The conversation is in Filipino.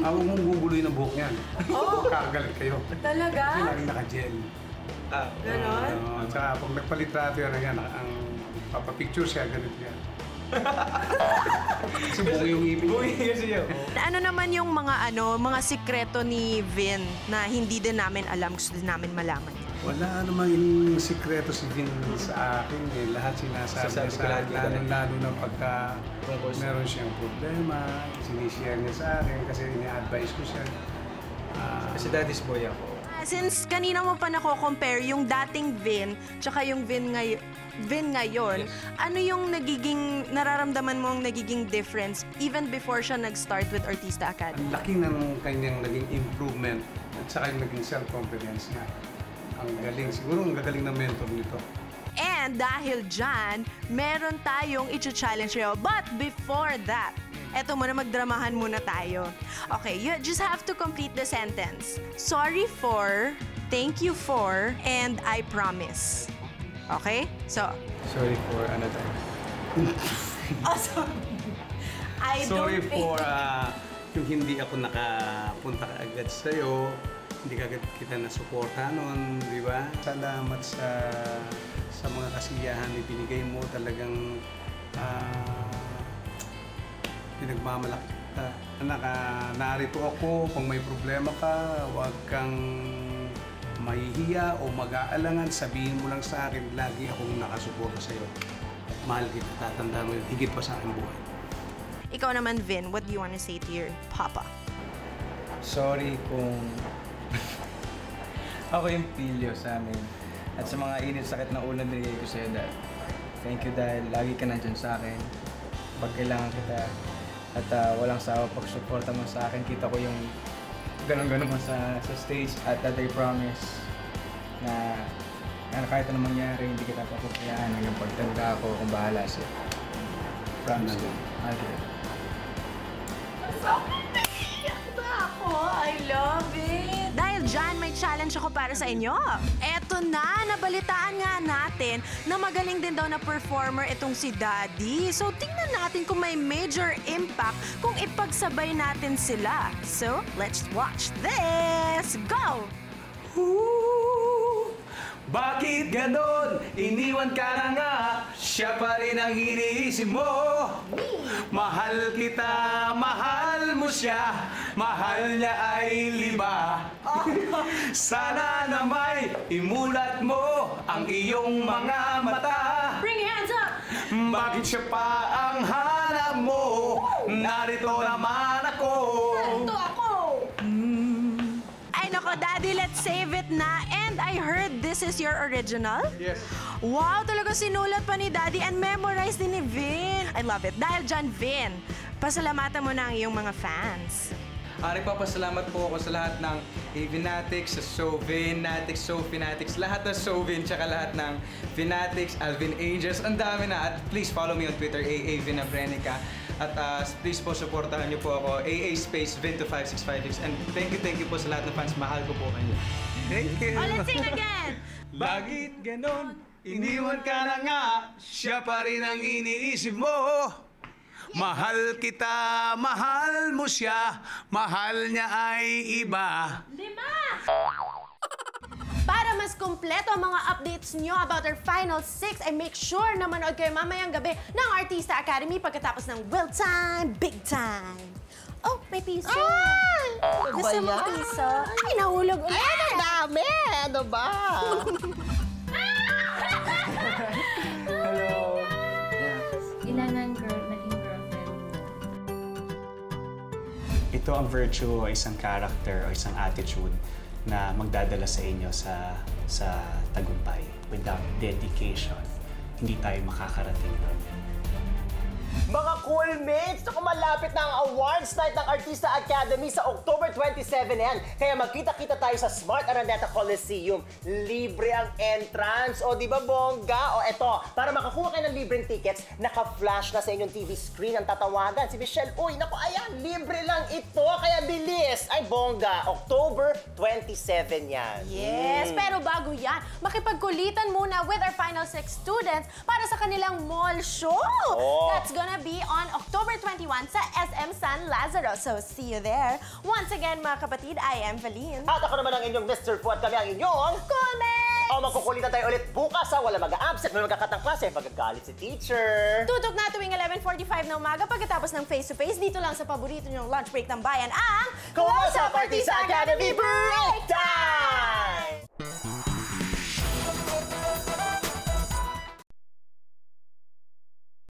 Ako mong guguloy ng buhok niyan. Oh. Kakagalit kayo. Talaga? Kasi laging naka-gel. Ganon? Tsaka pag nagpalitrato yan, ang papapicture siya, ganito yan. Kasi buo yung ibig. Buo kasi yun. Ano naman yung mga sikreto ni Vin na hindi din namin alam, gusto din namin malaman? Wala namang yung sikreto si Vin sa akin. Lahat sinasabi Sasabi ko lahat sa akin. Lalo na pagka meron siyang problema, sinishare niya sa akin kasi ini-advise ko siya. Kasi daddy's boy ako. Since kanina mo pa nako-compare yung dating Vin tsaka yung Vin ngayon, Yes. ano yung nararamdaman mong nagiging difference even before siya nag-start with Artista Academy? Ang laki ng kanyang naging improvement at saka yung naging self-confidence niya. Ang galing. Siguro ang gagaling ng mentor nito. And dahil dyan, meron tayong i-challenge sa'yo. But before that, eto muna, magdramahan muna tayo. Okay, you just have to complete the sentence. Sorry for, thank you for, and I promise. Okay? So, Sorry for ano tayo. awesome. I Sorry don't think... for yung hindi ako nakapunta agad sa'yo. Hindi ka agad kita nasuporta noon, di ba? Salamat sa mga kasiyahan na binigay mo. Talagang pinagmamalaki kita. Anak, narito ako. Kung may problema ka, huwag kang mahihiya o mag-aalangan. Sabihin mo lang sa akin, lagi akong nakasuporta sa'yo. Mahal kita, tatandaan mo yun. Higit pa sa aking buhay. Ikaw naman, Vin, what do you want to say to your papa? Sorry kung ako yung pilyo sa amin. At sa mga init sakit na ulo nilagay ko sa'yo, Dad. Thank you dahil lagi ka nandyan sa akin. Pag kailangan kita. At walang sawa pag-suporta mo sa akin. Kita ko yung ganun-ganun mo sa stage. At that I promise na kahit anong mangyari, hindi kita papabayaan hanggang pagtanda ako kung bahala siya. Promise ko. I'll do it. I love it! Dahil dyan, may challenge ako para sa inyo. Eto na, nabalitaan nga natin na magaling din daw na performer itong si Daddy. So, tingnan natin kung may major impact kung ipagsabay natin sila. So, let's watch this! Go! Bakit ganon? Iniwan ka na nga. Siya pa rin ang iniisip mo. Mahal kita, mahal mo siya. Mahal niya ay liba. Sana na may imulat mo ang iyong mga mata. Bring your hands up! Bakit siya pa ang hanap mo? Narito naman ako. Ito ako! Ay nako, Daddy, let's save it na. And I heard this is your original? Yes. Wow, talaga sinulat pa ni Daddy and memorized din ni Vin. I love it. Dahil dyan, Vin, pasalamatan mo na ang iyong mga fans. Nagpapasalamat po ako sa lahat ng Vinatics, sa Sovinatics, Sofinatics, lahat ng Sovin, tsaka lahat ng Vinatics, Alvin Angels, ang dami na. At please follow me on Twitter, AA Vinabrenica. At please po, supportahan niyo po ako, AA Space Vin25656. And thank you po sa lahat ng fans. Mahal ko po kayo. Thank you! Oh, let's sing again! Bakit ganon? Iniwan ka na nga, siya pa rin ang iniisip mo. Mahal kita, mahal mo siya, mahal niya ay iba. 5! Para mas kumpleto ang mga updates nyo about our Final 6, ay make sure na manood kayo mamayang gabi ng Artista Academy pagkatapos ng Will Time, Big Time. Oh, may piso. Ay! Ano ba Gusto mo yan? piso? Ay, nahulog ulit. Ay, ang dami! Ano ba? Hello! Ilan ang naging girlfriend? Ito ang virtue o isang character o isang attitude na magdadala sa inyo sa tagumpay. Without dedication, hindi tayo makakarating doon. Mga cool mates, naku, malapit na ang awards night ng Artista Academy sa October 27 yan. Kaya magkita-kita tayo sa Smart Araneta Coliseum. Libre ang entrance. O, di ba, bongga? O, eto, para makakuha kayo ng libreng tickets, naka-flash na sa inyong TV screen ang tatawagan. Si Michelle, uy, naku, ayan, libre lang ito. Kaya bilis. Ay, bongga. October 27 yan. Yes, pero bago yan, makipagkulitan muna with our Final 6 students para sa kanilang mall show. Oh. That's gonna be on October 21 sa SM San Lazaro. So, see you there. Once again, mga kapatid, I am Valine. At ako naman ang inyong Mr. Fu at kami ang inyong... Coolmates! O, magkukulitan tayo ulit bukas ha. Wala mag-a-absent, may magkakatang klase. Magagalit si teacher. Tutok na tuwing 11:45 na umaga pagkatapos ng face-to-face dito lang sa paborito niyong lunch break ng bayan, ang Close Up Artista Academy Breakdown!